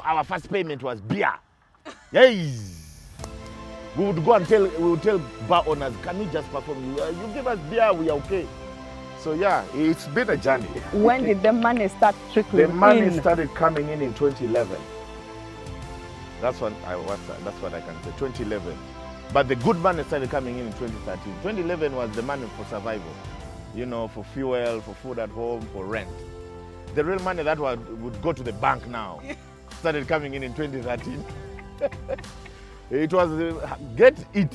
our first payment was beer. Yes. We would go and we would tell bar owners, can we just perform? You give us beer, we are okay. So yeah, it's been a journey. When did the money start trickling in? The money started coming in 2011. That's what I can say, 2011. But the good money started coming in 2013. 2011 was the money for survival. You know, for fuel, for food at home, for rent. The real money that would go to the bank now started coming in 2013. It was get it.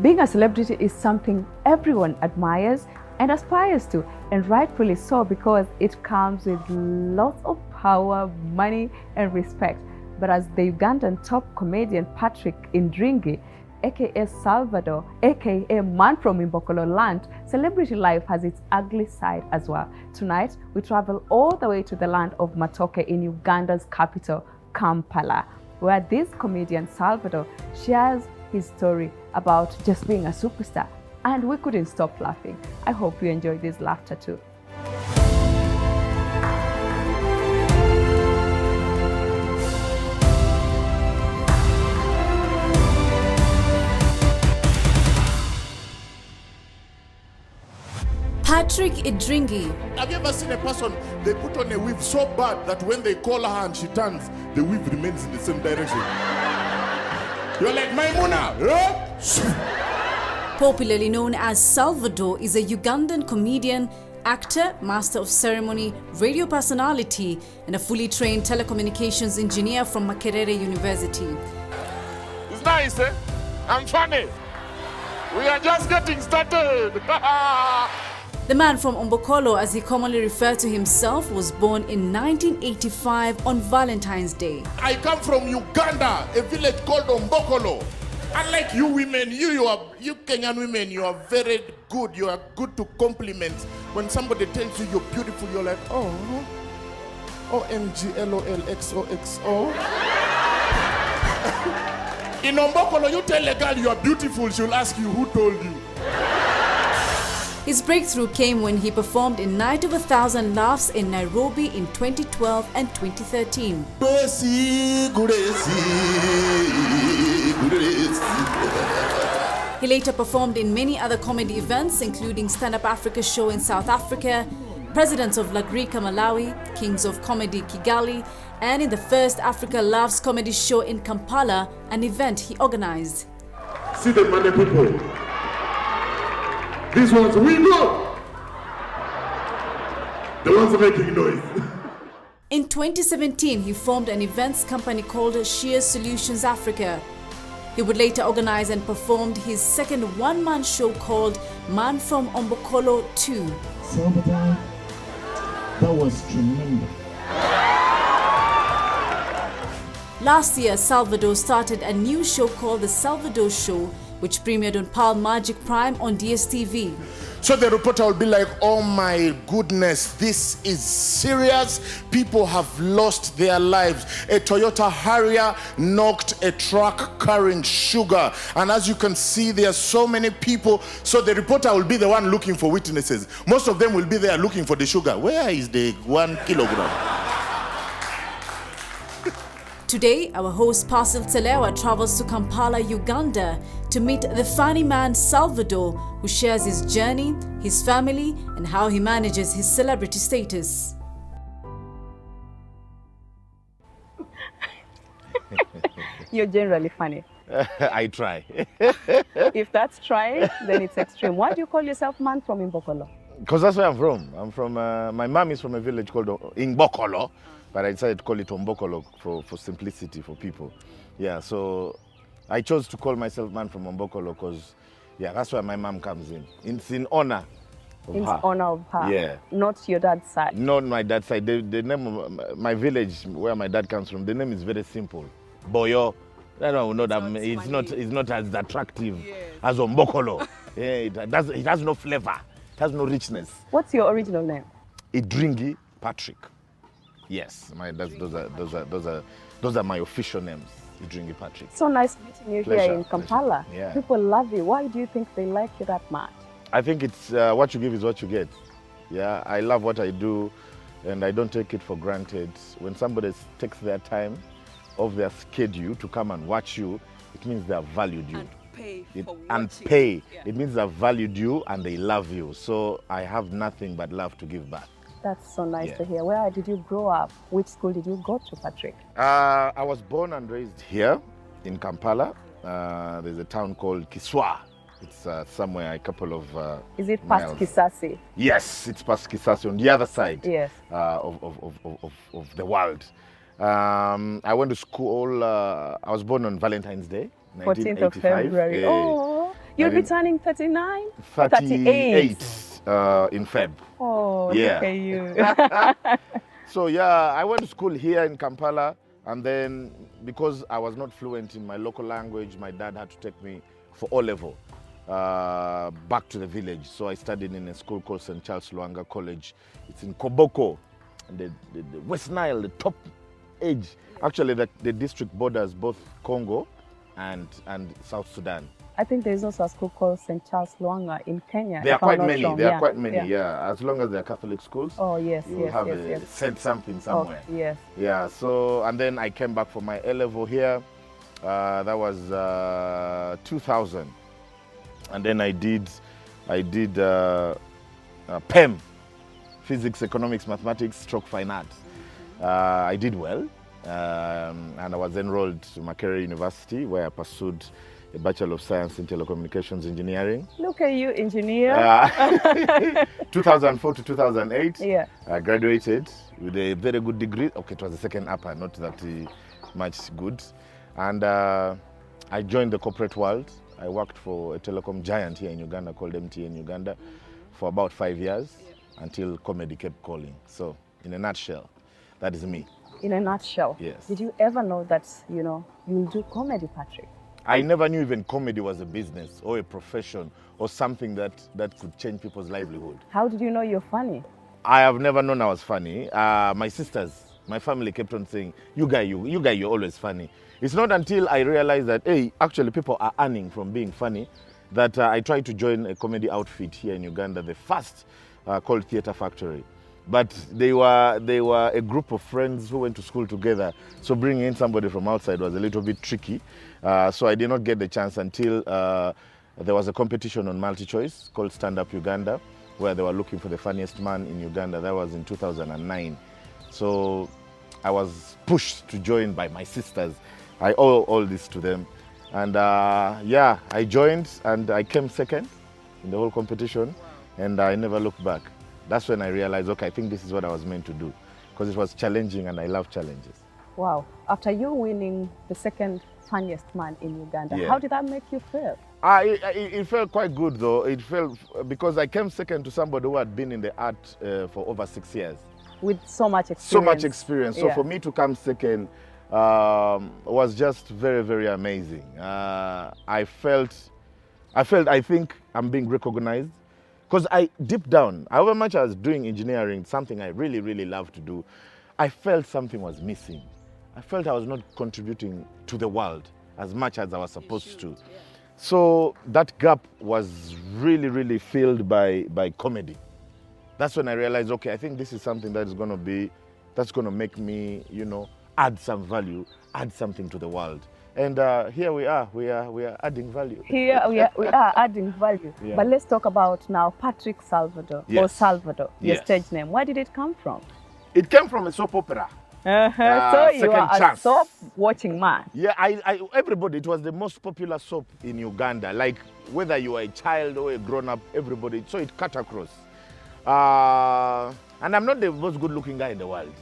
Being a celebrity is something everyone admires and aspires to, and rightfully so, because it comes with lots of power, money, and respect. But as the Ugandan top comedian Patrick Indringi, aka Salvador, aka man from Imbokolo land, celebrity life has its ugly side as well. Tonight, we travel all the way to the land of Matoke in Uganda's capital, Kampala, where this comedian Salvador shares his story about just being a superstar. And we couldn't stop laughing. I hope you enjoyed this laughter too. Patrick Indringi. Have you ever seen a person, they put on a weave so bad that when they call her and she turns, the weave remains in the same direction? You're like, Maimuna, Popularly known as Salvador, is a Ugandan comedian, actor, master of ceremony, radio personality, and a fully trained telecommunications engineer from Makerere University. It's nice, eh? I'm funny. We are just getting started. The man from Ombokolo, as he commonly referred to himself, was born in 1985 on Valentine's Day. I come from Uganda, a village called Ombokolo. Unlike you women, you Kenyan women, you are very good. You are good to compliments. When somebody tells you you're beautiful, you're like, oh, OMGLOLXOXO. In Ombokolo, you tell a girl you are beautiful, she'll ask you who told you. His breakthrough came when he performed in Night of 1,000 Laughs in Nairobi in 2012 and 2013. He later performed in many other comedy events, including Stand Up Africa show in South Africa, Presidents of Lagrika Malawi, Kings of Comedy Kigali, and in the first Africa Laughs comedy show in Kampala, an event he organized. See the money people. These ones we know. The ones making noise. In 2017, he formed an events company called Sheer Solutions Africa. He would later organize and performed his second one-man show called Man from Ombokolo 2. Salvador, that was tremendous. Last year, Salvador started a new show called The Salvador Show, which premiered on Pal Magic Prime on DSTV. So the reporter will be like, oh my goodness, this is serious. People have lost their lives. A Toyota Harrier knocked a truck carrying sugar. And as you can see, there are so many people. So the reporter will be the one looking for witnesses. Most of them will be there looking for the sugar. Where is the 1 kilogram? Today, our host Parcel Telewa travels to Kampala, Uganda to meet the funny man Salvador, who shares his journey, his family, and how he manages his celebrity status. You're generally funny. I try. If that's trying, then it's extreme. Why do you call yourself man from Imbokolo? Because that's where I'm from. My mom is from a village called Imbokolo, but I decided to call it Ombokolo for simplicity for people. Yeah, so I chose to call myself man from Ombokolo because, yeah, that's where my mom comes in. It's in honor of her. In honor of her? Yeah. Not your dad's side? Not my dad's side. The name of my village, where my dad comes from, the name is very simple. Boyo. I don't know that it's not as attractive as Ombokolo. Yeah, it has no flavor. It has no richness. What's your original name? Indringi Patrick. Yes, those are my official names. Indringi Patrick. So nice meeting you here in Kampala. Yeah. People love you. Why do you think they like you that much? I think it's what you give is what you get. Yeah, I love what I do. and I don't take it for granted. When somebody takes their time off their schedule to come and watch you, it means they have valued you. And pay for And watching. pay. Yeah. It means they have valued you and they love you. So I have nothing but love to give back. That's so nice Yeah. to hear. Where did you grow up? Which school did you go to, Patrick? I was born and raised here in Kampala. There's a town called Kiswa. It's somewhere a couple of Is it past miles. Kisasi? Yes, it's past Kisasi on the other side Yes. of the world. I went to school. I was born on Valentine's Day, 14th of 1985. February. Oh, you'll be 19 turning 39? 38 in Feb. Oh, Yeah. look at you. So yeah, I went to school here in Kampala, and then because I was not fluent in my local language, my dad had to take me for O-level back to the village. So I studied in a school called St. Charles Luanga College. It's in Koboko, the West Nile, the top edge. Actually, the district borders both Congo and South Sudan. I think there's also a school called St. Charles Luanga in Kenya. There are if I'm quite not many. wrong. There Yeah, are quite many. yeah. Yeah, as long as they're Catholic schools, Oh, yes, you yes, have yes, yes. said something Oh, somewhere. yes. Yeah. So and then I came back for my A-level here. That was 2000, and then I did PEM, physics, economics, mathematics, stroke fine arts. I did well, and I was enrolled to Makerere University, where I pursued a Bachelor of Science in Telecommunications Engineering. Look at you, engineer. 2004 to 2008. Yeah. I graduated with a very good degree. Okay, it was the second upper, not that much good. And I joined the corporate world. I worked for a telecom giant here in Uganda called MTN Uganda for about 5 years until comedy kept calling. So, in a nutshell, that is me. In a nutshell. Yes. Did you ever know that, you'll do comedy, Patrick? I never knew even comedy was a business or a profession or something that could change people's livelihood. How did you know you're funny? I have never known I was funny. My sisters, my family kept on saying, you guy, you're always funny. It's not until I realized that, hey, actually people are earning from being funny, that I tried to join a comedy outfit here in Uganda, the first called Theatre Factory. But they were a group of friends who went to school together. So bringing in somebody from outside was a little bit tricky. So I did not get the chance until there was a competition on multi-choice called Stand Up Uganda, where they were looking for the funniest man in Uganda. That was in 2009. So I was pushed to join by my sisters. I owe all this to them. And yeah, I joined and I came second in the whole competition. And I never looked back. That's when I realized, okay, I think this is what I was meant to do, because it was challenging and I love challenges. Wow. After you winning the second funniest man in Uganda, Yeah. how did that make you feel? It felt quite good though. It felt, because I came second to somebody who had been in the art for over 6 years. With so much experience. So much experience. So Yeah. for me to come second was just very, very amazing. I think I'm being recognized. Because deep down, however much I was doing engineering, something I really, really love to do, I felt something was missing. I felt I was not contributing to the world as much as I was supposed to. So that gap was really, really filled by comedy. That's when I realized, okay, I think this is something that is going to make me, add some value, add something to the world. And here we are adding value. Here we are adding value. Yeah. But let's talk about now Patrick Salvador, or Yes. Salvador, your Yes. stage name. Where did it come from? It came from a soap opera. So you Second are a Chance. soap watching man. Yeah, everybody, it was the most popular soap in Uganda. Like, whether you are a child or a grown-up, everybody, so it cut across. And I'm not the most good-looking guy in the world.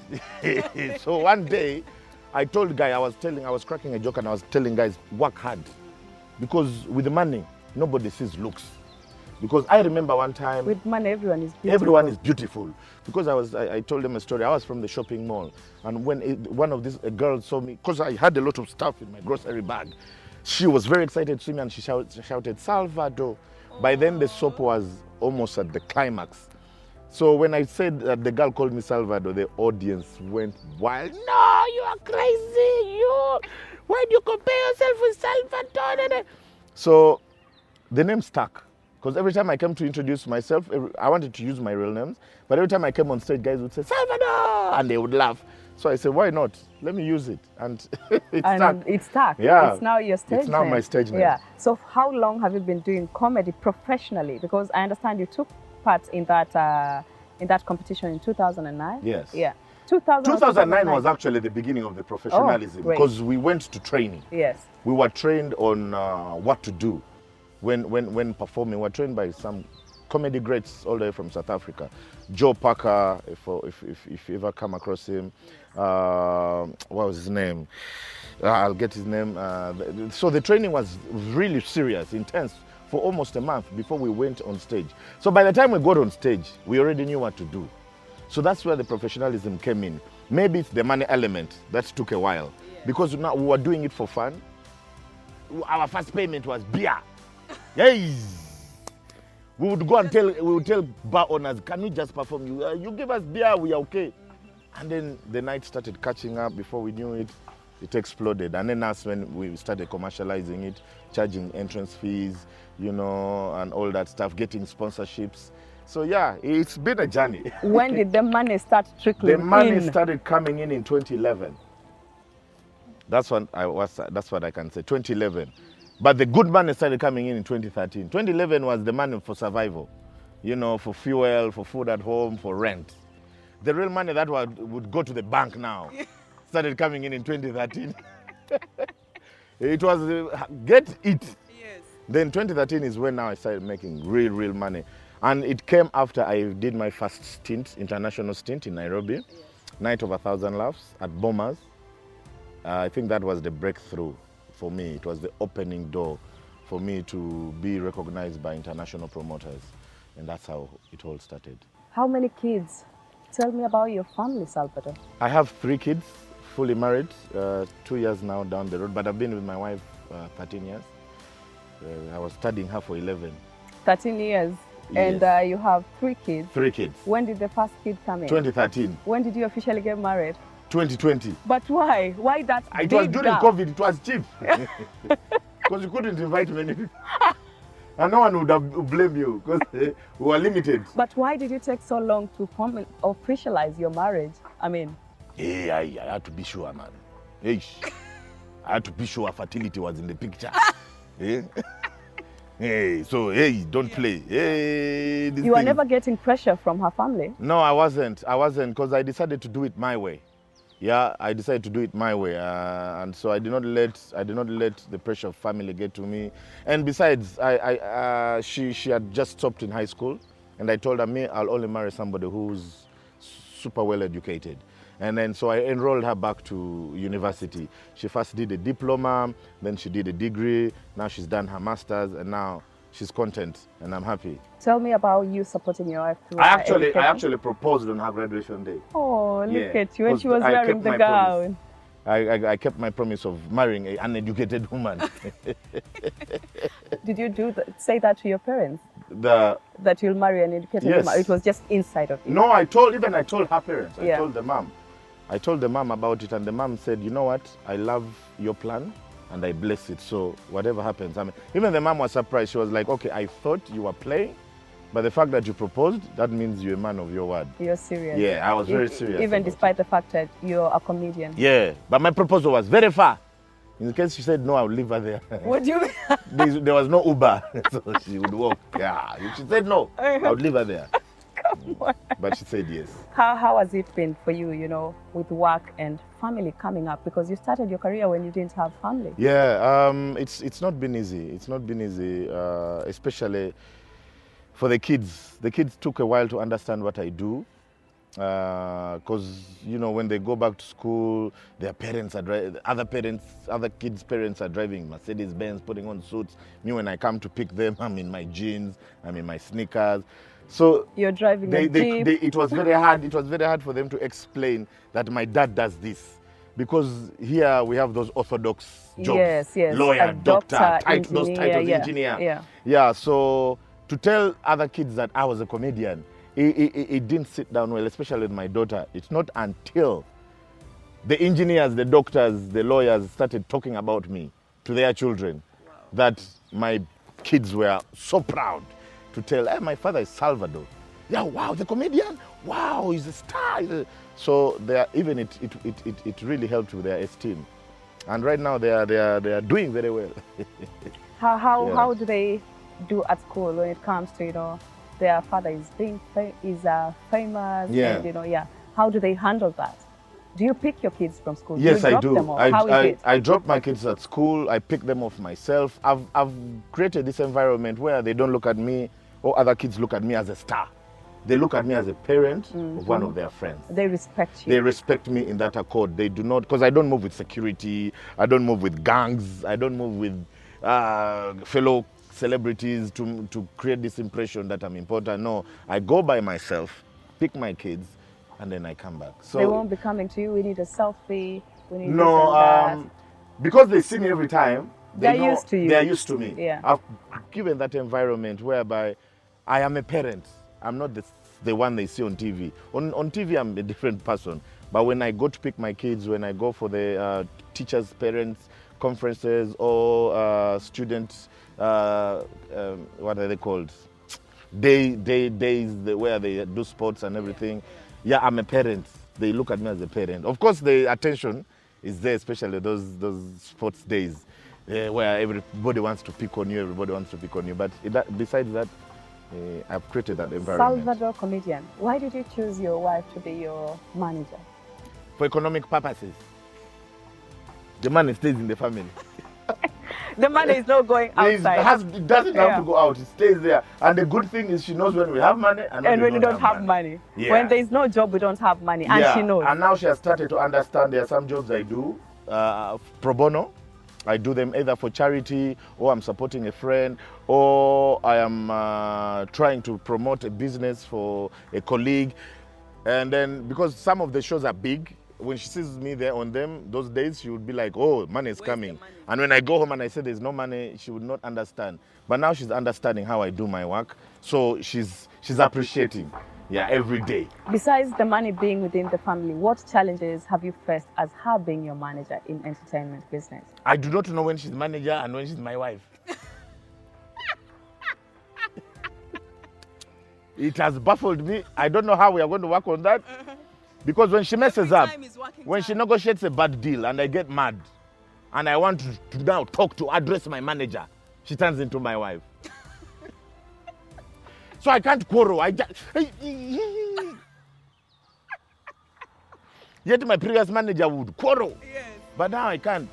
So one day, I told Guy, I was cracking a joke and I was telling guys, work hard. Because with the money, nobody sees looks. Because I remember one time, With money, everyone is beautiful. everyone is beautiful. Because I told them a story. I was from the shopping mall, and when one of these girls saw me, because I had a lot of stuff in my grocery bag, she was very excited to see me, and she shouted, Salvado. By then, the soap was almost at the climax. So when I said that the girl called me Salvado, the audience went wild. No, you are crazy. Why do you compare yourself with Salvador? So the name stuck. Because every time I came to introduce myself, I wanted to use my real names. But every time I came on stage, guys would say, Salvador! And they would laugh. So I said, why not? Let me use it. And It's stuck. Yeah. It's now your stage It's now name. my stage name. Yeah. So how long have you been doing comedy professionally? Because I understand you took part in that competition in 2009. Yes. Yeah. 2009 was actually the beginning of the professionalism, great. because we went to training. Yes. We were trained on what to do when performing. We were trained by some comedy greats all the way from South Africa. Joe Parker, if you ever come across him. What was his name? I'll get his name. So the training was really serious, intense, for almost a month before we went on stage. So by the time we got on stage, we already knew what to do. So that's where the professionalism came in. Maybe it's the money element that took a while, because now we were doing it for fun. Our first payment was beer. Hey, we would go and tell bar owners, can we just perform? You give us beer, we are okay. And then the night started catching up. Before we knew it, it exploded. And then that's when we started commercializing it, charging entrance fees, and all that stuff, getting sponsorships. So yeah, it's been a journey. When did the money start trickling in? The money started coming in 2011. That's what I can say, 2011. But the good money started coming in 2013. 2011 was the money for survival, for fuel, for food at home, for rent. The real money that would go to the bank now started coming in 2013. It was get it. Yes. Then 2013 is when now I started making real money. And it came after I did my first international stint in Nairobi, Night of 1,000 Laughs at Bomas. I think that was the breakthrough for me. It was the opening door for me to be recognized by international promoters. And that's how it all started. How many kids? Tell me about your family, Salvador. I have 3 kids, fully married, 2 years now down the road, but I've been with my wife 13 years. I was studying her for 11. 13 years. Yes. And you have 3 kids. 3 kids. When did the first kid come in? 2013. When did you officially get married? 2020. But why? Why that It was big during gap? COVID, it was cheap. Because you couldn't invite many people. And no one would have blamed you, because we were limited. But why did it take so long to officialize your marriage? Hey, I had to be sure, man. Hey, I had to be sure fertility was in the picture. Hey? Hey, so hey, don't play. Hey, you were never getting pressure from her family? No, I wasn't, because I decided to do it my way. Yeah, I decided to do it my way, and so I did not let the pressure of family get to me. And besides, she had just stopped in high school, and I told her, I'll only marry somebody who's super well educated. And then so I enrolled her back to university. She first did a diploma, then she did a degree. Now she's done her master's, and now she's content, and I'm happy. Tell me about you supporting your wife through I her actually education. proposed on her graduation day. Oh, look Yeah, at you, when she was I wearing kept the my gown. I kept my promise of marrying an uneducated woman. Did you say that to your parents? That you'll marry an educated Yes. woman? It was just inside of you? No, I told her parents. Yeah. I told the mom about it, and the mom said, you know what, I love your plan and I bless it. So whatever happens, even the mom was surprised. She was like, okay, I thought you were playing, but the fact that you proposed, that means you're a man of your word. You're serious? Yeah, I was very serious. Even despite the fact that you're a comedian? Yeah, but my proposal was very far. In case she said no, I would leave her there. What do you mean? There was no Uber, so she would walk. Yeah, if she said no, I would leave her there. But she said yes. How has it been for you, with work and family coming up? Because you started your career when you didn't have family. Yeah, it's not been easy. It's not been easy, especially for the kids. The kids took a while to understand what I do. Because when they go back to school, their parents are other kids' parents are driving Mercedes-Benz, putting on suits. Me, when I come to pick them, I'm in my jeans, I'm in my sneakers. So you're driving a Jeep. It was very hard. It was very hard for them to explain that my dad does this, because here we have those orthodox jobs. Yes. Lawyer, doctor, those engineer, titles, engineer. Yeah. So to tell other kids that I was a comedian, it didn't sit down well, especially with my daughter. It's not until the engineers, the doctors, the lawyers started talking about me to their children that my kids were so proud. to tell, hey, my father is Salvador. Yeah, wow, the comedian. Wow, he's a star. So it really helped with their esteem. And right now they are doing very well. How do they do at school when it comes to their father is famous? Yeah. And how do they handle that? Do you pick your kids from school? Yes, I do. How is it? I drop my kids at school. I pick them off myself. I've created this environment where they don't look at me or other kids look at me as a star. They look at me as a parent of one of their friends. They respect you. They respect me in that accord. They do not, because I don't move with security. I don't move with gangs. I don't move with fellow celebrities to create this impression that I'm important. No, I go by myself, pick my kids, and then I come back. So they won't be coming to you. We need a selfie. We need no, this and that. Because they see me every time. They're used to you. They're used to me. Yeah. I've given that environment whereby I am a parent. I'm not the one they see on TV. On TV, I'm a different person. But when I go to pick my kids, when I go for the teachers' parents conferences or students, what are they called? Days where they do sports and everything. Yeah, I'm a parent. They look at me as a parent. Of course, the attention is there, especially those sports days where everybody wants to pick on you. But besides that, I've created that environment. Salvador comedian, why did you choose your wife to be your manager? For economic purposes. The money stays in the family. The money is not going outside. It doesn't have to go out. It stays there. And the good thing is she knows when we have money and when we don't have money. Yeah. When there is no job, we don't have money. And she knows. And now she has started to understand there are some jobs I do pro bono. I do them either for charity, or I'm supporting a friend, or I am trying to promote a business for a colleague. And then, because some of the shows are big, when she sees me there on them, those days, she would be like, oh, money is coming. And when I go home and I say there's no money, she would not understand. But now she's understanding how I do my work. So she's appreciating, every day. Besides the money being within the family, what challenges have you faced as her being your manager in entertainment business? I do not know when she's manager and when she's my wife. It has baffled me. I don't know how we are going to work on that. Because when she messes up, when she negotiates a bad deal and I get mad and I want to now address my manager, she turns into my wife. So I can't quarrel. Yet my previous manager would quarrel. Yes. But now I can't.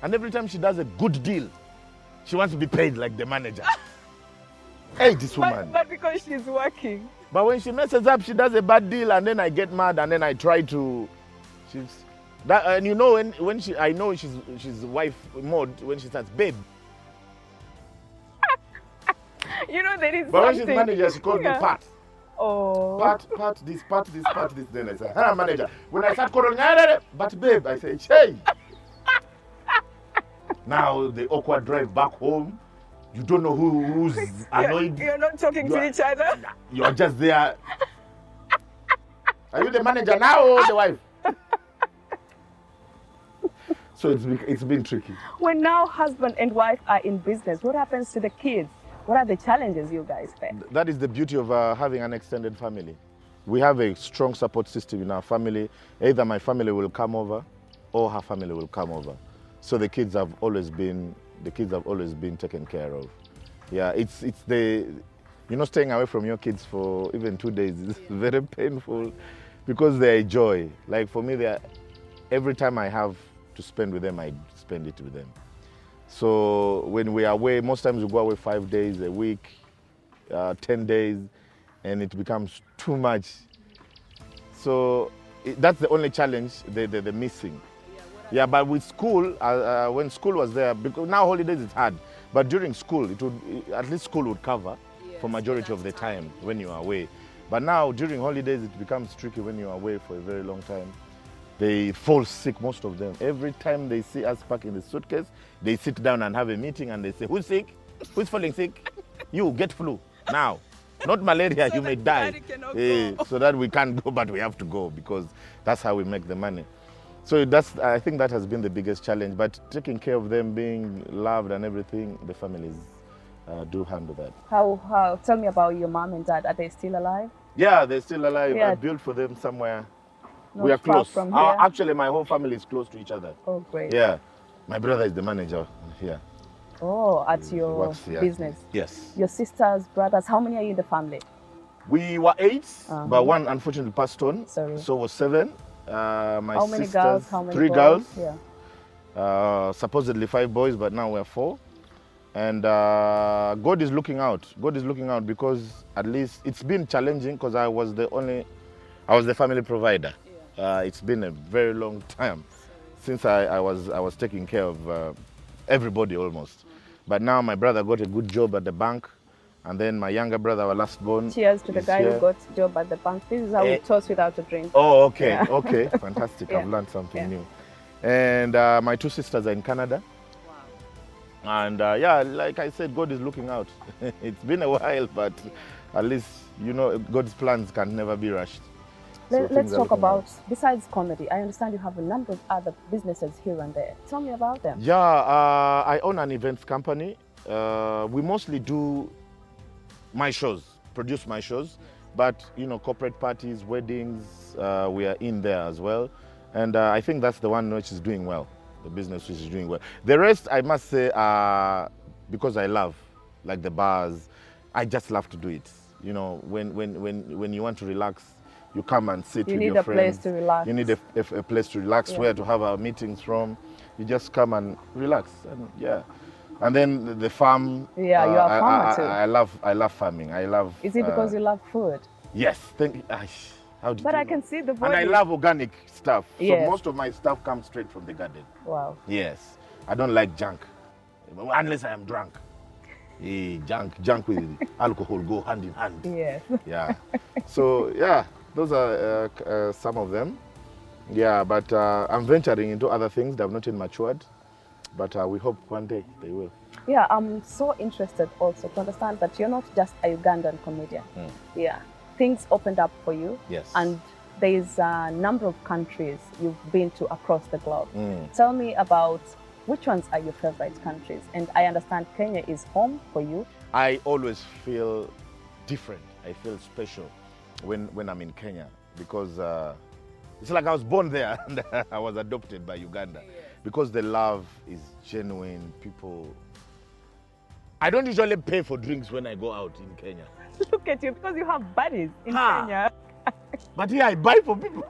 And every time she does a good deal, she wants to be paid like the manager. Hey, this woman. But because she's working. But when she messes up, she does a bad deal, and then I get mad, and then I try to. And you know when I know she's wife mode when she starts, babe. You know there is. But when she's manager, she calls me Pat. Oh. Pat this. Then I say, hey, manager. When I start calling, but babe, I say, hey. Now the awkward drive back home. You don't know who's annoyed. You're not talking to each other. You're just there. Are you the manager now or the wife? So it's been tricky. When now husband and wife are in business, what happens to the kids? What are the challenges you guys face? That is the beauty of having an extended family. We have a strong support system in our family. Either my family will come over or her family will come over. So the kids have always been taken care of. Yeah, it's staying away from your kids for even 2 days is very painful because they're a joy. Like for me, every time I have to spend with them, I spend it with them. So when we are away, most times we go away 5 days a week, 10 days, and it becomes too much. So that's the only challenge they're missing. Yeah, but with school, when school was there, because now holidays is hard, but during school, at least school would cover for majority of the time when you are away. But now during holidays, it becomes tricky when you are away for a very long time. They fall sick, most of them. Every time they see us pack in the suitcase, they sit down and have a meeting and they say, who's sick? Who's falling sick? You, get flu now. Not malaria, you may die. So that we can't go, but we have to go because that's how we make the money. So I think that has been the biggest challenge. But taking care of them, being loved and everything, the family do handle that. How? Tell me about your mom and dad. Are they still alive? Yeah, they're still alive. Yeah. I built for them somewhere. Not We are far close. from here? Actually, my whole family is close to each other. Oh, great. Yeah. My brother is the manager here. Oh, at your Works here. business. Yes. Your sisters, brothers, how many are you in the family? We were 8, but one unfortunately passed on. Sorry. So was 7. My How many sisters, girls? How many 3 boys? girls. Yeah. Supposedly 5 boys, but now we're 4. And God is looking out. God is looking out because at least it's been challenging because I was the family provider. Yeah. It's been a very long time since I was taking care of everybody almost. But now my brother got a good job at the bank, and then my younger brother, our last born. Cheers to the guy who got a job at the bank. This is how we toast without a drink. Oh, okay, Yeah. okay, fantastic. I've learned something new. And my 2 sisters are in Canada. Wow. And yeah, like I said, God is looking out. It's been a while, but at least, you know, God's plans can never be rushed. So Let's talk about, besides comedy, I understand you have a number of other businesses here and there. Tell me about them. Yeah, I own an events company. We mostly do my shows, produce my shows, but you know, corporate parties, weddings, we are in there as well. And I think that's the one which is doing well, the business which is doing well. The rest, I must say, because I love, like the bars, I just love to do it. You know, when you want to relax, you come and sit with your friends. You need a place to relax. You need a place to relax, where to have our meetings from. You just come and relax, and yeah. And then the farm. Yeah, you're a farmer too. I love farming. I love. Is it because you love food? Yes. How did But you I know? can see the body. And I love organic stuff. So Yes. most of my stuff comes straight from the garden. Wow. Yes. I don't like junk, unless I am drunk. Junk with alcohol go hand in hand. Yes. Yeah. So yeah, those are some of them. Yeah, but I'm venturing into other things that have not yet matured. But we hope one day they will. Yeah, I'm so interested also to understand that you're not just a Ugandan comedian. Yeah. Things opened up for you. Yes. And there's a number of countries you've been to across the globe. Tell me about which ones are your favorite countries? And I understand Kenya is home for you. I always feel different. I feel special when I'm in Kenya because it's like I was born there and I was adopted by Uganda. Yes. Because the love is genuine. People. I don't usually pay for drinks when I go out in Kenya. Look at you, because you have buddies in Kenya. But here I buy for people.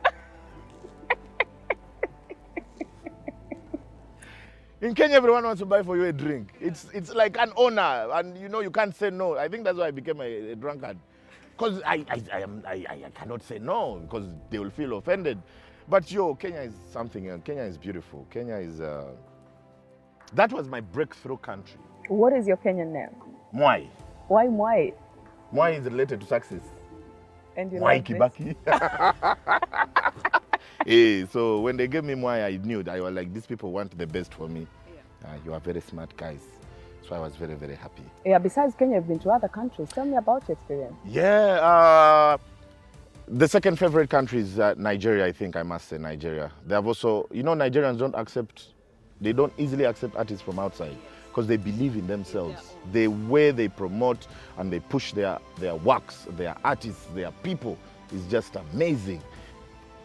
In Kenya, everyone wants to buy for you a drink. It's like an honor, and you know you can't say no. I think that's why I became a drunkard, because I cannot say no because they will feel offended. But Kenya is something. Kenya is beautiful. Kenya is. That was my breakthrough country. What is your Kenyan name? Mwai. Why Mwai? Mwai is related to success. And you Mwai like Kibaki. So when they gave me Mwai, I knew that I was like, these people want the best for me. Yeah. You are very smart guys. So I was very, very happy. Yeah, besides Kenya, you've been to other countries. Tell me about your experience. Yeah, the second favorite country is Nigeria, I think I must say Nigeria. They have also, you know, Nigerians they don't easily accept artists from outside because they believe in themselves. The way they promote and they push their works, their artists, their people is just amazing.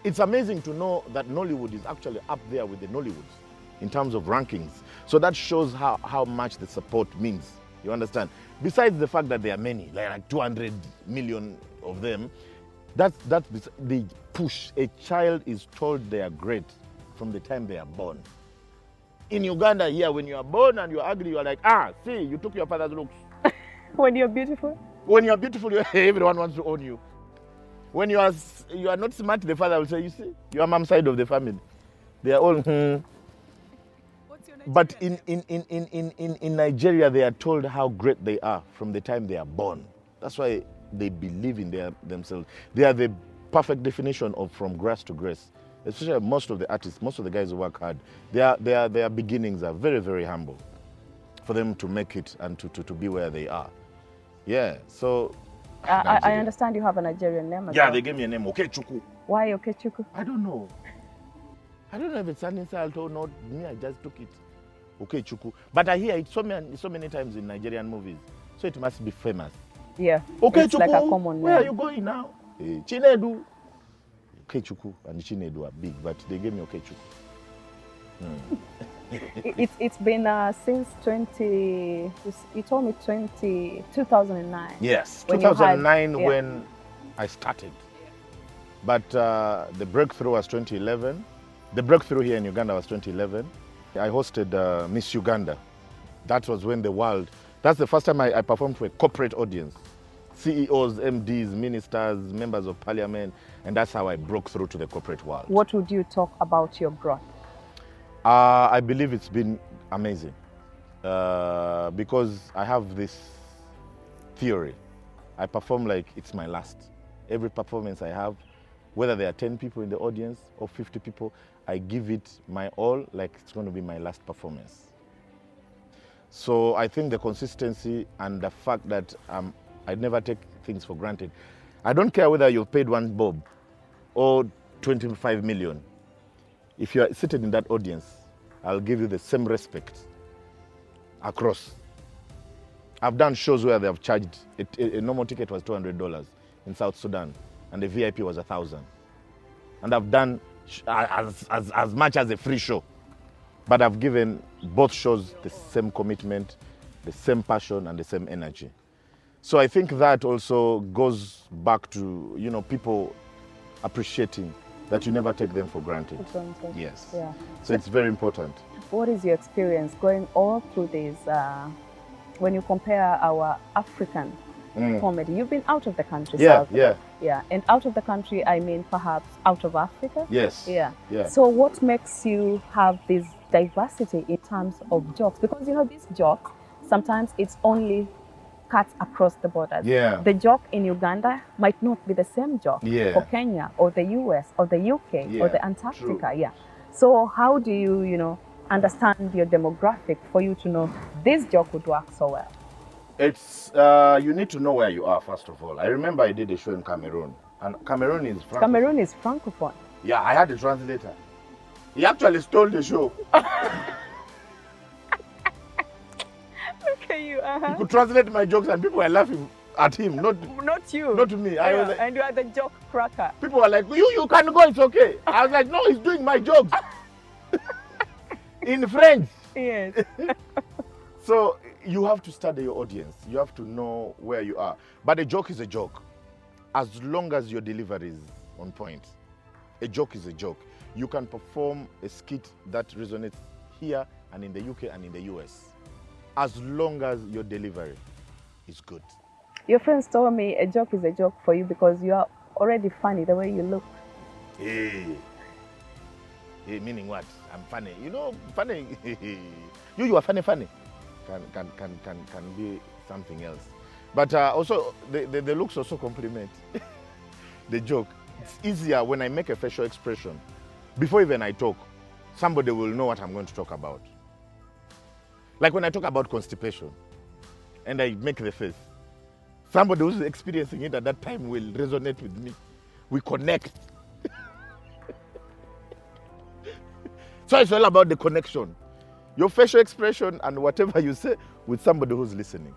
It's amazing to know that Nollywood is actually up there with the Nollywoods in terms of rankings. So that shows how much the support means. You understand? Besides the fact that there are many, like 200 million of them, they push. A child is told they are great from the time they are born. In Uganda here, when you are born and you're ugly, you're like, see, you took your father's looks. When you're beautiful? When you're beautiful, everyone wants to own you. When you are not smart, the father will say, you see, you are mom's side of the family. They are all, What's your Nigeria? But in Nigeria, they are told how great they are from the time they are born. That's why they believe in themselves. They are the perfect definition of from grass to grace. Especially most of the artists, most of the guys who work hard, their beginnings are very, very humble for them to make it and to be where they are. Yeah, so... I understand you have a Nigerian name as well. Yeah, they gave me a name, Okechukwu. Why Okechukwu? I don't know. I don't know if it's an insult or not. Me, I just took it. Okechukwu. But I hear it so many times in Nigerian movies. So it must be famous. Yeah. Okay, It's like a Chuku, common where are name. you going now? Chinedu. Okay, Chuku and Chinedu are big, but they gave me Okay, Chuku. It's been since 20. You told me 2009. Yes, When you had- 2009 yeah. when I started. But the breakthrough was 2011. The breakthrough here in Uganda was 2011. I hosted Miss Uganda. That was when the world, that's the first time I performed to a corporate audience. CEOs, MDs, ministers, members of parliament, and that's how I broke through to the corporate world. What would you talk about your growth? I believe it's been amazing because I have this theory. I perform like it's my last. Every performance I have, whether there are 10 people in the audience or 50 people, I give it my all like it's going to be my last performance. So I think the consistency and the fact that I never take things for granted. I don't care whether you've paid one bob or 25 million. If you are seated in that audience, I'll give you the same respect across. I've done shows where they have charged, a normal ticket was $200 in South Sudan, and the VIP was 1,000. And I've done as much as a free show. But I've given both shows the same commitment, the same passion, and the same energy. So I think that also goes back to, people appreciating that you never take them for granted. Yes. Yeah. So it's very important. What is your experience going all through this? When you compare our African comedy, you've been out of the country. Yeah, Salvador. Yeah. And out of the country, I mean perhaps out of Africa. Yes. Yeah. Yeah. So what makes you have this diversity in terms of jokes? Because these jokes, sometimes it's only cuts across the borders. Yeah. The joke in Uganda might not be the same joke Yeah. for Kenya or the US or the UK Yeah, or the Antarctica. true. Yeah. So how do you, understand your demographic for you to know this joke would work so well? It's, you need to know where you are, first of all. I remember I did a show in Cameroon, and Cameroon is Francophone. Cameroon is Francophone. Yeah, I had a translator. He actually stole the show. Okay, you. He could translate my jokes, and people were laughing at him, not you. not to me. I was like, and you are the joke cracker. people were like, you can go, it's okay. I was like, no, he's doing my jokes. In French. Yes. So you have to study your audience. You have to know where you are. But a joke is a joke. As long as your delivery is on point. A joke is a joke. You can perform a skit that resonates here and in the UK and in the US. As long as your delivery is good. Your friends told me a joke is a joke for you because you are already funny the way you look. Hey, meaning what? I'm funny. Funny. you are funny. Can be something else. But also, the looks also complement the joke. It's easier when I make a facial expression. Before even I talk, somebody will know what I'm going to talk about. Like when I talk about constipation and I make the face, somebody who's experiencing it at that time will resonate with me. We connect. So it's all about the connection. Your facial expression and whatever you say with somebody who's listening.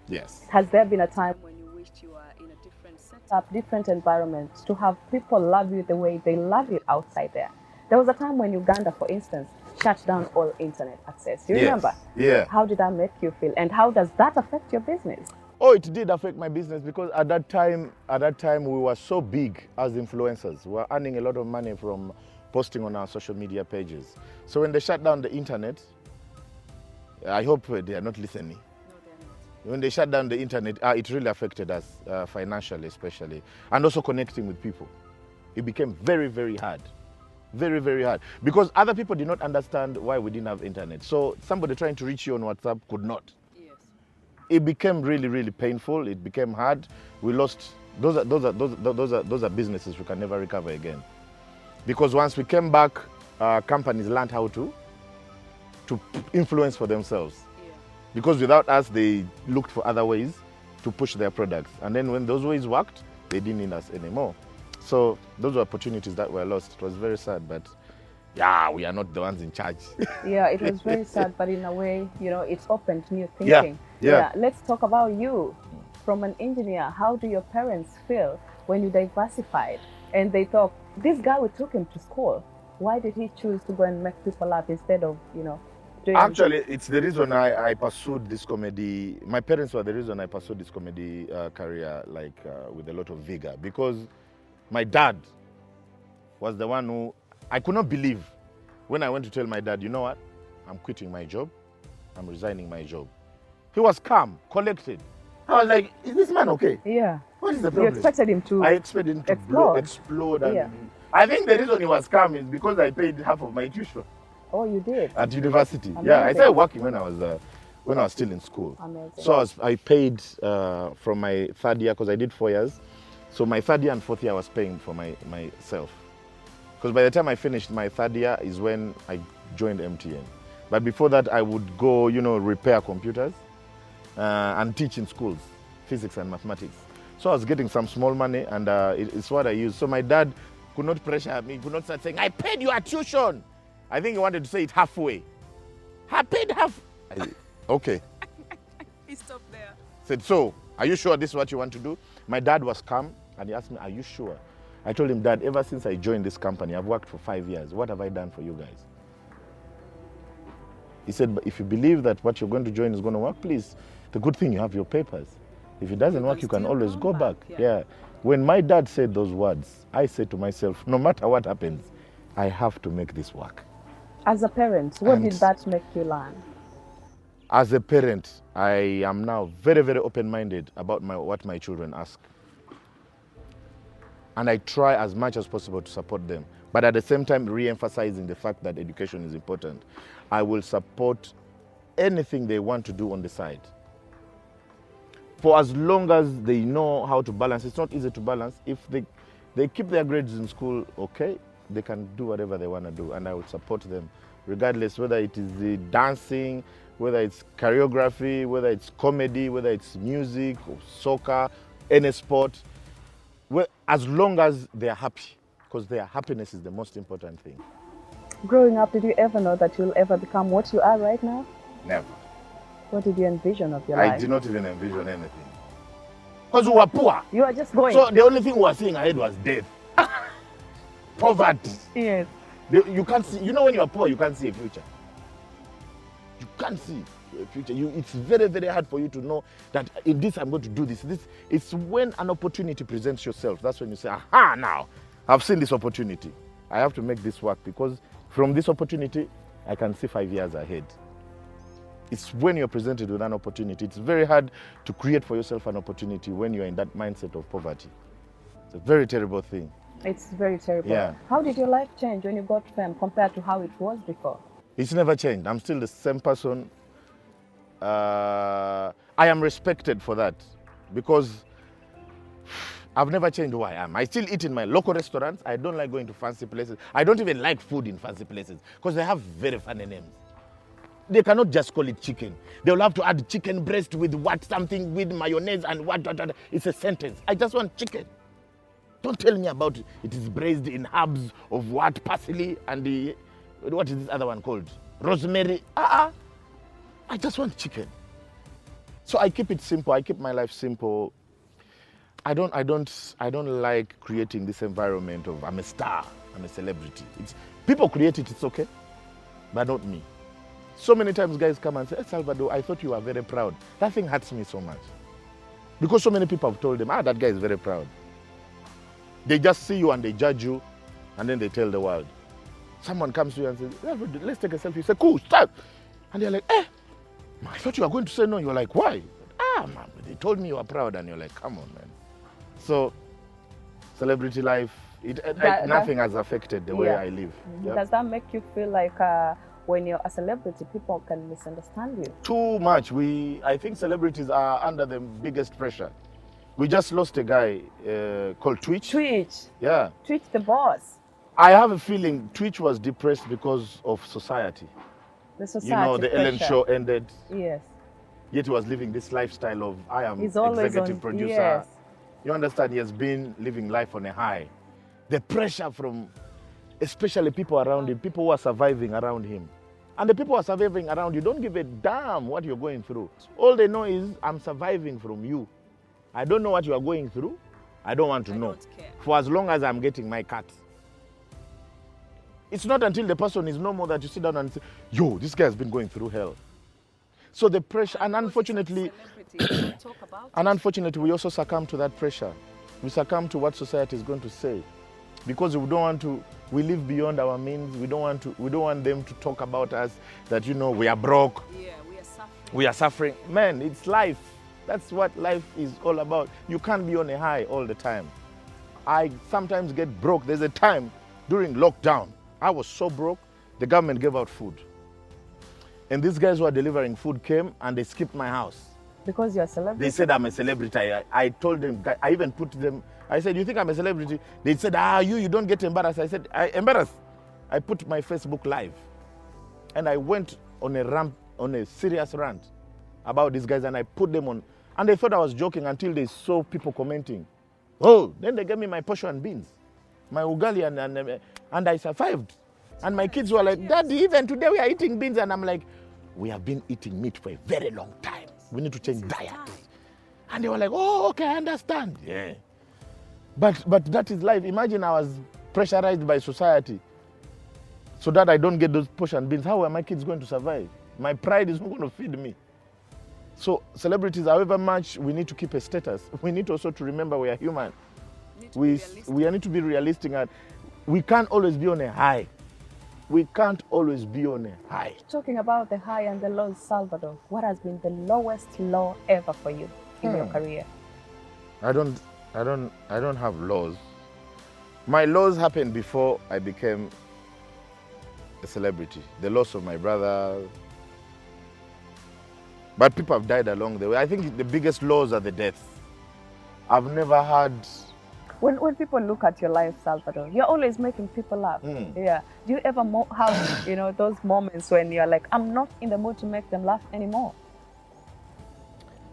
Yes. Has there been a time when you wished you were in a different setup, different environment, to have people love you the way they love you outside there? There was a time when Uganda, for instance, shut down all internet access. Do you remember? Yeah. How did that make you feel? And how does that affect your business? Oh, it did affect my business because at that time we were so big as influencers. We were earning a lot of money from posting on our social media pages. So when they shut down the internet, I hope they are not listening. No, they're not. When they shut down the internet, it really affected us financially, especially, and also connecting with people. It became very, very hard. Very, very hard. Because other people did not understand why we didn't have internet. So somebody trying to reach you on WhatsApp could not. Yes. It became really, really painful. It became hard. We lost. Those are businesses we can never recover again. Because once we came back, companies learned how to influence for themselves. Yeah. Because without us, they looked for other ways to push their products. And then when those ways worked, they didn't need us anymore. So those were opportunities that were lost. It was very sad, but Yeah, we are not the ones in charge. Yeah, it was very sad, but in a way, you know, it opened new Yeah, thinking. yeah. Let's talk about you. From an engineer, how do your parents feel when you diversified and they thought, this guy, we took him to school. Why did he choose to go and make people laugh instead of, you know, doing... Actually, it's the reason I pursued this comedy. My parents were the reason I pursued this comedy career, like with a lot of vigor, because my dad was the one who, I could not believe when I went to tell my dad, you know what, I'm quitting my job, I'm resigning my job. He was calm, collected. I was like, is this man okay? Yeah. What is the You problem? expected him to... I expected him to explode. And Yeah. I think the reason he was calm is because I paid half of my tuition Oh, you did? at university. Amazing. Yeah, I started working when I was still in school. Amazing. So I paid from my third year, because I did 4 years. So my third year and fourth year I was paying for myself. Because by the time I finished my third year is when I joined MTN. But before that, I would go, you know, repair computers and teach in schools, physics and mathematics. So I was getting some small money, and it's what I used. So my dad could not pressure me, could not start saying, I paid you a tuition. I think he wanted to say it halfway. I paid half. Okay. He stopped there. Said, so, are you sure this is what you want to do? My dad was calm, and he asked me, are you sure? I told him, Dad, ever since I joined this company, I've worked for 5 years. What have I done for you guys? He said, but if you believe that what you're going to join is going to work, please, the good thing, you have your papers. If it doesn't work, you can still always come go back. back, Yeah. When my dad said those words, I said to myself, no matter what happens, I have to make this work. As a parent, what And- did that make you learn? As a parent, I am now very, very open-minded about what my children ask. And I try as much as possible to support them. But at the same time, re-emphasizing the fact that education is important. I will support anything they want to do on the side. For as long as they know how to balance, it's not easy to balance. If they keep their grades in school, okay, they can do whatever they want to do, and I will support them, regardless whether it is the dancing, whether it's choreography, whether it's comedy, whether it's music or soccer, any sport. Well, as long as they are happy, because their happiness is the most important thing. Growing up, did you ever know that you'll ever become what you are right now? Never. What did you envision of your I life? did not even envision anything. Because we were poor. You are just going. So the only thing we were seeing ahead was death. Poverty. Yes. You can't see, you know, when you are poor, you can't see a future. You can't see a future. It's very, very hard for you to know that in this I'm going to do this. It's when an opportunity presents yourself. That's when you say, aha, now I've seen this opportunity. I have to make this work, because from this opportunity, I can see 5 years ahead. It's when you're presented with an opportunity. It's very hard to create for yourself an opportunity when you're in that mindset of poverty. It's a very terrible thing. It's very terrible. Yeah. How did your life change when you got fame compared to how it was before? It's never changed. I'm still the same person. I am respected for that, because I've never changed who I am. I still eat in my local restaurants. I don't like going to fancy places. I don't even like food in fancy places, because they have very funny names. They cannot just call it chicken. They'll have to add chicken breast with something with mayonnaise and what. It's a sentence. I just want chicken. Don't tell me about it is braised in herbs of what, parsley and what is this other one called? Rosemary. I just want chicken. So I keep it simple. I keep my life simple. I don't like creating this environment of I'm a star, I'm a celebrity. People create it, it's okay, but not me. So many times guys come and say, hey, Salvador, I thought you were very proud. That thing hurts me so much. Because so many people have told them, that guy is very proud. They just see you and they judge you, and then they tell the world. Someone comes to you and says, let's take a selfie. You say, cool, start. And they're like, I thought you were going to say no. You're like, why? Man, they told me you were proud, and you're like, come on, man. So, celebrity life, nothing has affected the way I live. Yep. Does that make you feel like when you're a celebrity, people can misunderstand you? Too much. I think celebrities are under the biggest pressure. We just lost a guy called Twitch. Twitch. Yeah. Twitch the boss. I have a feeling Twitch was depressed because of society. The society You know, the pressure. Ellen show ended. Yes. Yet he was living this lifestyle of I am He's always executive on, producer. yes. You understand? He has been living life on a high. The pressure from especially people around him, people who are surviving around him. And the people who are surviving around you don't give a damn what you're going through. All they know is, I'm surviving from you. I don't know what you are going through. I don't want to know. For as long as I'm getting my cut. It's not until the person is no more that you sit down and say, yo, this guy has been going through hell. So the pressure, and unfortunately, we also succumb to that pressure. We succumb to what society is going to say. Because we don't want to, we live beyond our means. We don't want them to talk about us that, you know, we are broke. Yeah, we are suffering. We are suffering. Man, it's life. That's what life is all about. You can't be on a high all the time. I sometimes get broke. There's a time during lockdown, I was so broke, the government gave out food. And these guys who are delivering food came and they skipped my house. Because you're a celebrity? They said I'm a celebrity. I told them, I even put them, I said, you think I'm a celebrity? They said, you don't get embarrassed. I said, embarrassed? I put my Facebook live. And I went on a serious rant about these guys, and I put them on, and they thought I was joking until they saw people commenting. Oh, then they gave me my posho and beans, my ugali, and I survived. And my kids were like, Daddy, even today we are eating beans. And I'm like, we have been eating meat for a very long time. We need to change diet. And they were like, oh, okay, I understand. Yeah. But that is life. Imagine I was pressurized by society so that I don't get those posho and beans. How are my kids going to survive? My pride is not going to feed me. So celebrities, however much we need to keep a status, we need also to remember we are human. We need to be realistic, and we can't always be on a high. We can't always be on a high. Talking about the high and the lows, Salvador, what has been the lowest low ever for you in your career? I don't have lows. My lows happened before I became a celebrity. The loss of my brother. But people have died along the way. I think the biggest lows are the deaths. I've never had... When people look at your life, Salvador, you're always making people laugh. Yeah. Do you ever have those moments when you're like, I'm not in the mood to make them laugh anymore?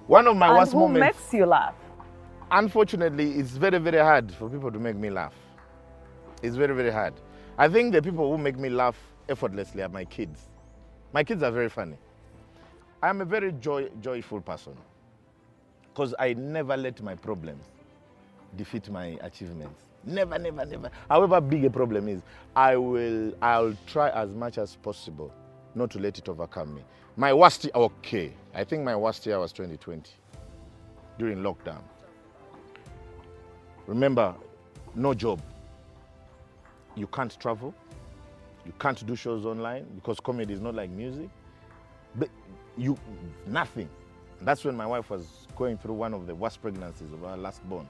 One of my worst moments... Who makes you laugh? Unfortunately, it's very, very hard for people to make me laugh. It's very, very hard. I think the people who make me laugh effortlessly are my kids. My kids are very funny. I'm a very joyful person because I never let my problems defeat my achievements. Never, never, never. However big a problem is, I'll try as much as possible not to let it overcome me. My worst year, okay, I think my worst year was 2020 during lockdown. Remember, no job. You can't travel. You can't do shows online because comedy is not like music. But nothing. That's when my wife was going through one of the worst pregnancies of our last born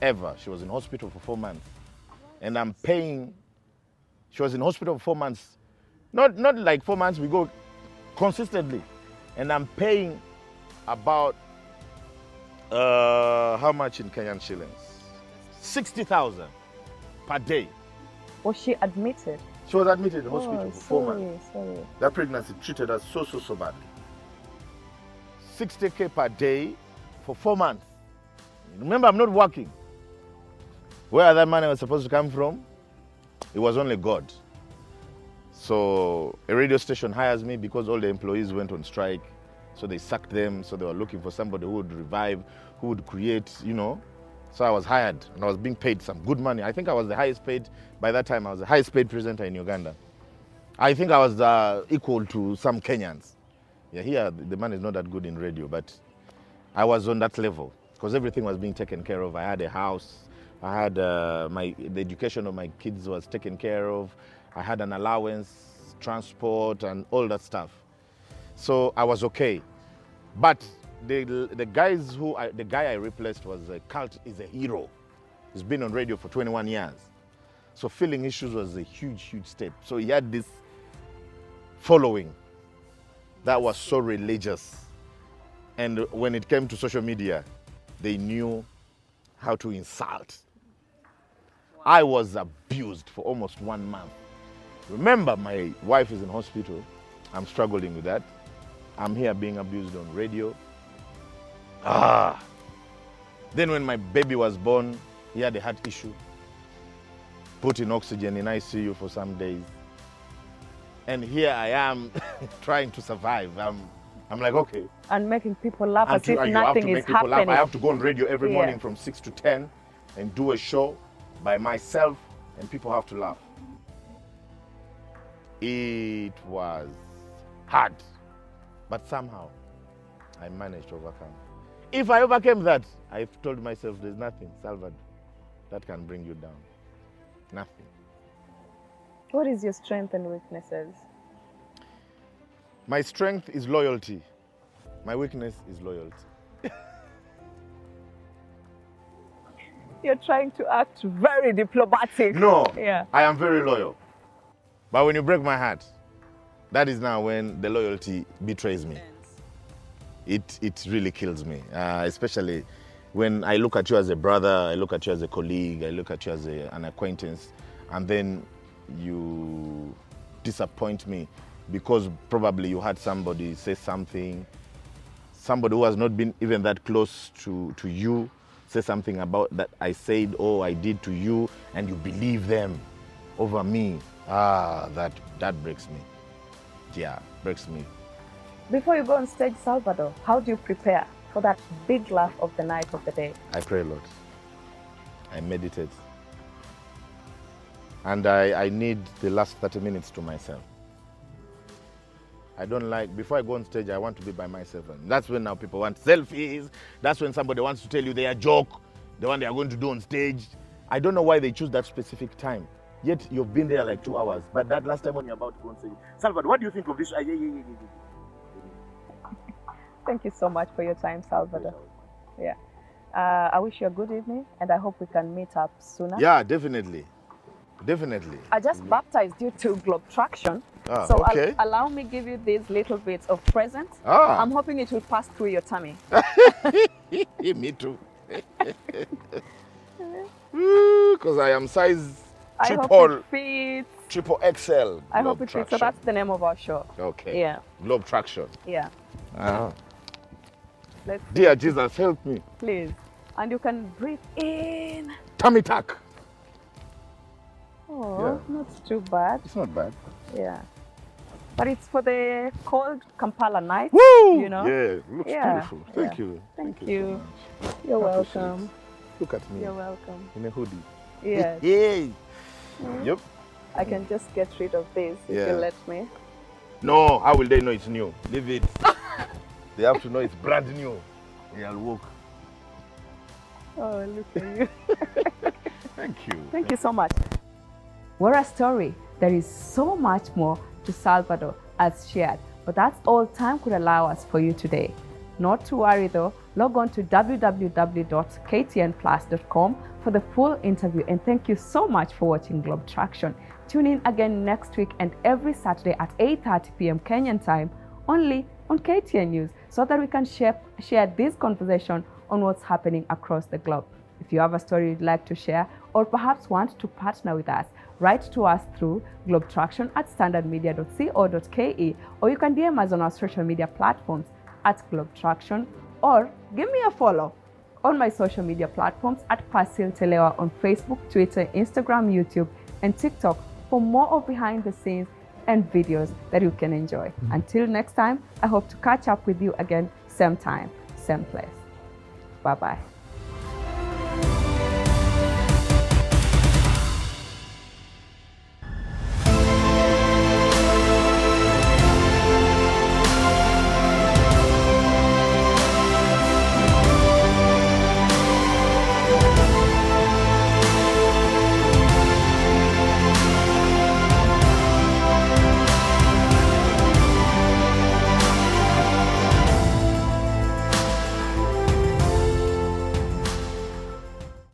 ever. She was in hospital for 4 months. And I'm paying, she was in hospital for 4 months. Not like 4 months, we go consistently. And I'm paying about, how much in Kenyan shillings? 60,000 per day. Was she admitted? She was admitted in the hospital for 4 months. Sorry. That pregnancy treated us so badly. 60K per day for 4 months. Remember, I'm not working. Where that money was supposed to come from, it was only God. So a radio station hires me because all the employees went on strike. So they sacked them. So they were looking for somebody who would revive, who would create, So I was hired and I was being paid some good money. I think I was the highest paid, by that time I was the highest paid presenter in Uganda. I think I was equal to some Kenyans. Yeah, here the money is not that good in radio, but I was on that level because everything was being taken care of. I had a house, I had the education of my kids was taken care of. I had an allowance, transport and all that stuff. So I was okay. But the guy I replaced was is a hero. He's been on radio for 21 years. So filling issues was a huge step. So he had this following that was so religious. And when it came to social media, they knew how to insult. I was abused for almost 1 month. Remember, my wife is in hospital. I'm struggling with that. I'm here being abused on radio. Then when my baby was born, he had a heart issue. put in oxygen in ICU for some days. And here I am trying to survive. I'm like, okay. And making people laugh as if You have to nothing is make people laugh. happening. I have to go on radio every Yeah. morning from 6 to 10 and do a show by myself, and people have to laugh. It was hard, but somehow I managed to overcome. If I overcame that, I told myself there's nothing, Salvador, that can bring you down. Nothing. What is your strength and weaknesses? My strength is loyalty. My weakness is loyalty. You're trying to act very diplomatic. No, Yeah. I am very loyal. But when you break my heart, that is now when the loyalty betrays me. It really kills me, especially when I look at you as a brother, I look at you as a colleague, I look at you as an acquaintance, and then you disappoint me because probably you had somebody say something, somebody who has not been even that close to you, say something about that I said or I did to you, and you believe them over me. That breaks me. Yeah, breaks me. Before you go on stage, Salvador, how do you prepare for that big laugh of the night of the day? I pray a lot. I meditate. And I need the last 30 minutes to myself. I don't like, before I go on stage, I want to be by myself. And that's when now people want selfies. That's when somebody wants to tell you their joke, the one they are going to do on stage. I don't know why they choose that specific time. Yet you've been there like 2 hours. But that last time when you're about to go on stage, Salvador, what do you think of this? Thank you so much for your time, Salvador. Yeah. I wish you a good evening, and I hope we can meet up sooner. Yeah, definitely. Definitely. I just baptized you to Globe Traction. Ah, So okay. allow me give you these little bits of presents. Ah. I'm hoping it will pass through your tummy. Me too. Because I am size I hope triple it fits. triple XL. I hope Globe it fits. So Traction. that's the name of our show. Okay. Yeah. Globe Traction. Yeah. Ah. Let's Dear Jesus, help me. please. And you can breathe in. Tummy tuck. Oh, not too bad. It's not bad. Yeah. But it's for the cold Kampala night. Woo! You know? Yeah, looks Yeah, beautiful. Thank yeah. you. Thank so you. much. You're Appreciate welcome. it. Look at me You're welcome. in a hoodie. Yes. Yay! Yep. I can just get rid of this if Yeah. you let me. No, how will they know it's new? Leave it. They have to know it's brand new. They'll walk. Oh, look at you. Thank you. Thank you so much. What a story. There is so much more to Salvador as shared, but that's all time could allow us for you today. Not to worry though, log on to www.ktnplus.com for the full interview, and thank you so much for watching Globe Traction. Tune in again next week and every Saturday at 8:30 p.m. Kenyan time, only on KTN News, so that we can share this conversation on what's happening across the globe. If you have a story you'd like to share, or perhaps want to partner with us, write to us through globetraction@standardmedia.co.ke, or you can DM us on our social media platforms @globetraction, or give me a follow on my social media platforms @Pasil on Facebook, Twitter, Instagram, YouTube, and TikTok for more of behind the scenes and videos that you can enjoy. Until next time, I hope to catch up with you again, same time, same place. Bye-bye.